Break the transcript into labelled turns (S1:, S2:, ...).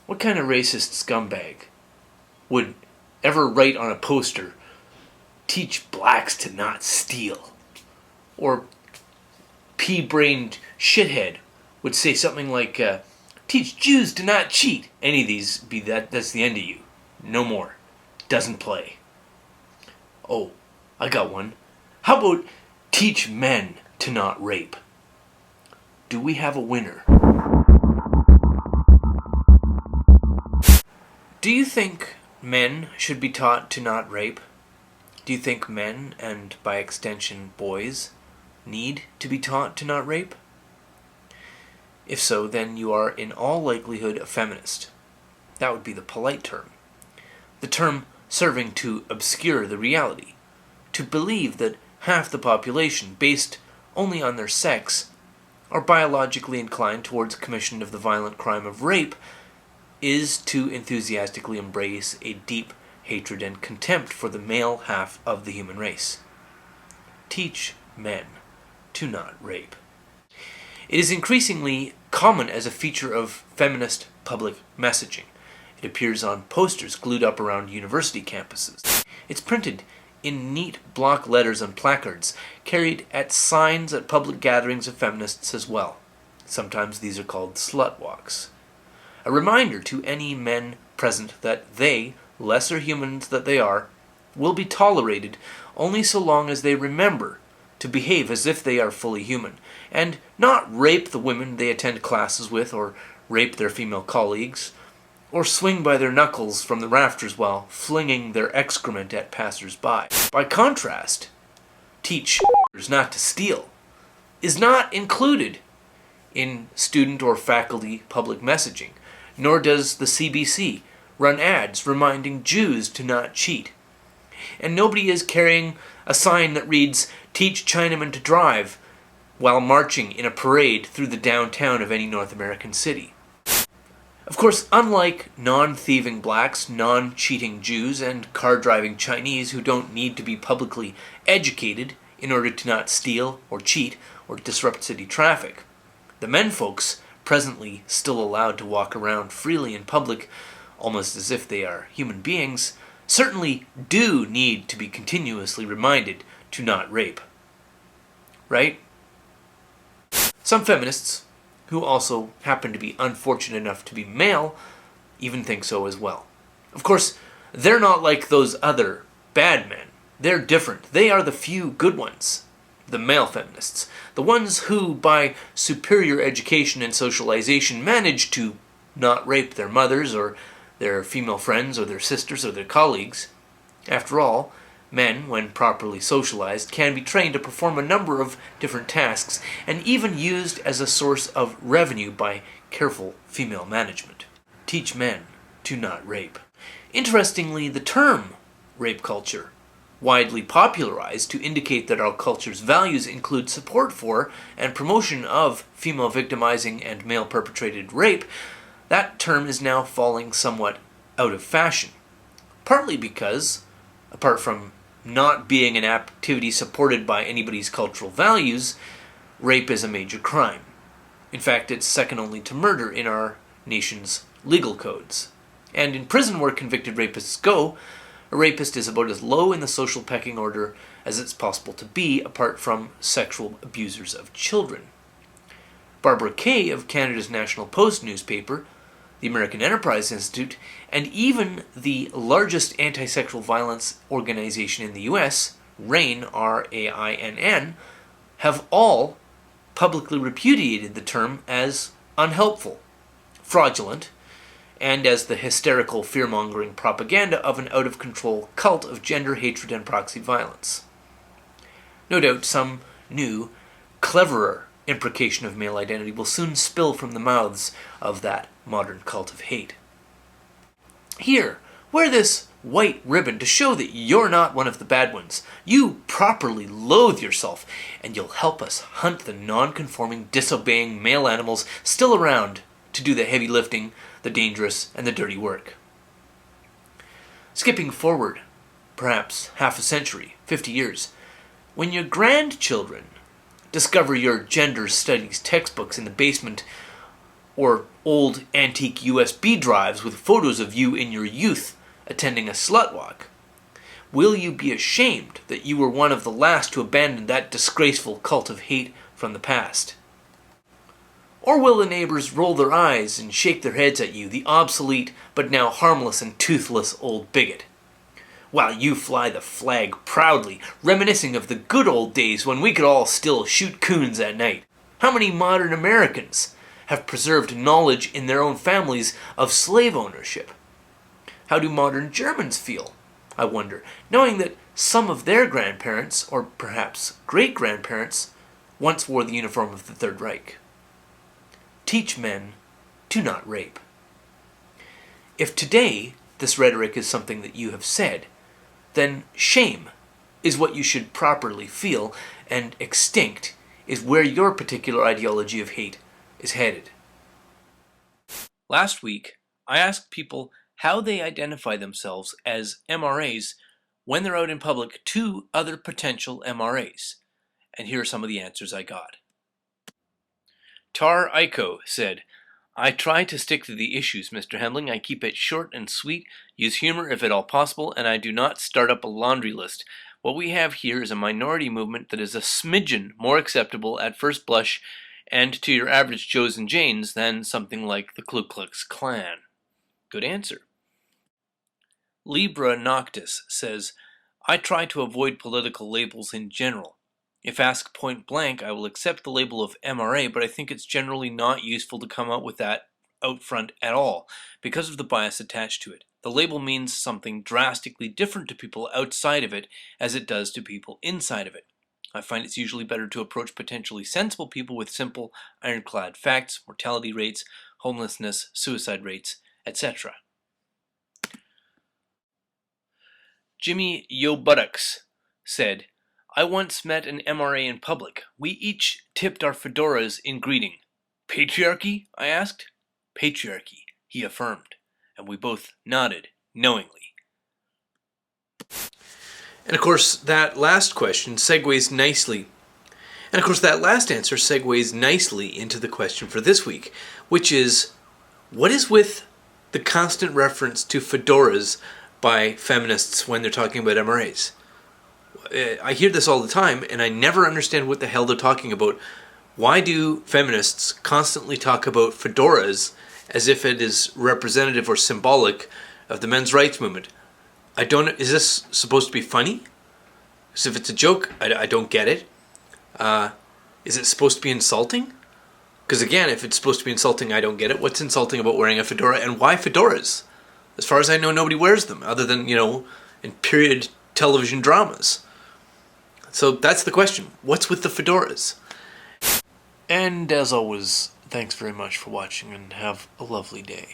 S1: What kind of racist scumbag would ever write on a poster, "Teach blacks to not steal"? Or pea-brained shithead would say something like, "Teach Jews to not cheat"? Any of these, that's the end of you. No more. Doesn't play. Oh, I got one. How about "Teach men to not rape"? Do we have a winner? Do you think men should be taught to not rape? Do you think men, and by extension boys, need to be taught to not rape? If so, then you are in all likelihood a feminist. That would be the polite term. The term serving to obscure the reality. To believe that half the population, based only on their sex, are biologically inclined towards commission of the violent crime of rape is to enthusiastically embrace a deep hatred and contempt for the male half of the human race. Teach men to not rape. It is increasingly common as a feature of feminist public messaging. It appears on posters glued up around university campuses. It's printed in neat block letters on placards, carried at signs at public gatherings of feminists as well. Sometimes these are called slut walks. A reminder to any men present that they, lesser humans that they are, will be tolerated only so long as they remember to behave as if they are fully human, and not rape the women they attend classes with, or rape their female colleagues, or swing by their knuckles from the rafters while flinging their excrement at passers-by. By contrast, teach not to steal is not included in student or faculty public messaging, nor does the CBC run ads reminding Jews to not cheat. And nobody is carrying a sign that reads, "Teach Chinamen to drive," while marching in a parade through the downtown of any North American city. Of course, unlike non-thieving blacks, non-cheating Jews, and car-driving Chinese who don't need to be publicly educated in order to not steal or cheat or disrupt city traffic, the menfolks presently still allowed to walk around freely in public, almost as if they are human beings, certainly do need to be continuously reminded to not rape. Right? Some feminists, who also happen to be unfortunate enough to be male, even think so as well. Of course, they're not like those other bad men. They're different. They are the few good ones. The male feminists. The ones who, by superior education and socialization, manage to not rape their mothers or their female friends or their sisters or their colleagues. After all, men, when properly socialized, can be trained to perform a number of different tasks and even used as a source of revenue by careful female management. Teach men to not rape. Interestingly, the term rape culture, widely popularized to indicate that our culture's values include support for and promotion of female victimizing and male perpetrated rape, that term is now falling somewhat out of fashion. Partly because, apart from not being an activity supported by anybody's cultural values, rape is a major crime. In fact, it's second only to murder in our nation's legal codes. And in prison where convicted rapists go, a rapist is about as low in the social pecking order as it's possible to be, apart from sexual abusers of children. Barbara Kay of Canada's National Post newspaper, the American Enterprise Institute, and even the largest anti-sexual violence organization in the U.S., RAINN, R-A-I-N-N, have all publicly repudiated the term as unhelpful, fraudulent, and as the hysterical fear-mongering propaganda of an out-of-control cult of gender hatred and proxy violence. No doubt some new, cleverer imprecation of male identity will soon spill from the mouths of that modern cult of hate. Here, wear this white ribbon to show that you're not one of the bad ones. You properly loathe yourself, and you'll help us hunt the non-conforming, disobeying male animals still around to do the heavy lifting, the dangerous, and the dirty work. Skipping forward, perhaps half a century, 50 years, when your grandchildren discover your gender studies textbooks in the basement or old antique USB drives with photos of you in your youth attending a slut walk? Will you be ashamed that you were one of the last to abandon that disgraceful cult of hate from the past? Or will the neighbors roll their eyes and shake their heads at you, the obsolete but now harmless and toothless old bigot, while you fly the flag proudly, reminiscing of the good old days when we could all still shoot coons at night? How many modern Americans have preserved knowledge in their own families of slave ownership? How do modern Germans feel, I wonder, knowing that some of their grandparents, or perhaps great-grandparents, once wore the uniform of the Third Reich? Teach men to not rape. If today this rhetoric is something that you have said, then shame is what you should properly feel, and extinct is where your particular ideology of hate is headed. Last week, I asked people how they identify themselves as MRAs when they're out in public to other potential MRAs, and here are some of the answers I got. Tar Iko said, "I try to stick to the issues, Mr. Hembling. I keep it short and sweet, use humor if at all possible, and I do not start up a laundry list. What we have here is a minority movement that is a smidgen more acceptable at first blush and to your average Joes and Janes than something like the Ku Klux Klan." Good answer. Libra Noctis says, "I try to avoid political labels in general. If asked point blank, I will accept the label of MRA, but I think it's generally not useful to come out with that out front at all, because of the bias attached to it. The label means something drastically different to people outside of it as it does to people inside of it. I find it's usually better to approach potentially sensible people with simple, ironclad facts, mortality rates, homelessness, suicide rates, etc." Jimmy Yo Buttocks said, "I once met an MRA in public. We each tipped our fedoras in greeting. 'Patriarchy?' I asked. 'Patriarchy,' he affirmed, and we both nodded knowingly." And of course, that last question segues nicely. And of course, that last answer segues nicely into the question for this week, which is, what is with the constant reference to fedoras by feminists when they're talking about MRAs? I hear this all the time, and I never understand what the hell they're talking about. Why do feminists constantly talk about fedoras as if it is representative or symbolic of the men's rights movement? Is this supposed to be funny? Because if it's a joke, I don't get it. Is it supposed to be insulting? Because again, if it's supposed to be insulting, I don't get it. What's insulting about wearing a fedora, and why fedoras? As far as I know, nobody wears them, other than, in period television dramas. So that's the question. What's with the fedoras? And as always, thanks very much for watching, and have a lovely day.